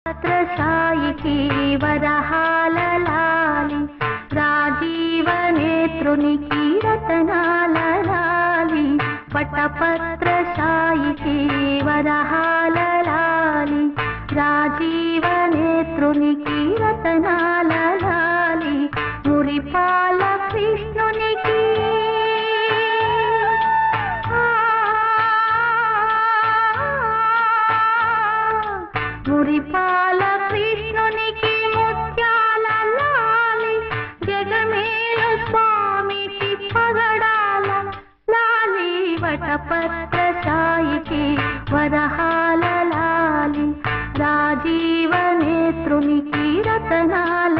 ఛత్రసాయికి వరహాల లాలి రాజీవ నేత్రునికి రతనాల లాలి వటపత్ర సాయికి వరహాల లాలి రాజీవ నేత్రునికి రతనాల లాలి మురిపాల కృష్ణునికి మురిపాల కృష్ణునికి ముత్యాల లాలి జగమేలు స్వామికి పగడాల లాలి వటపత్ర సాయికి వరహాల లాలి రాజీవ నేత్రునికి రతనాల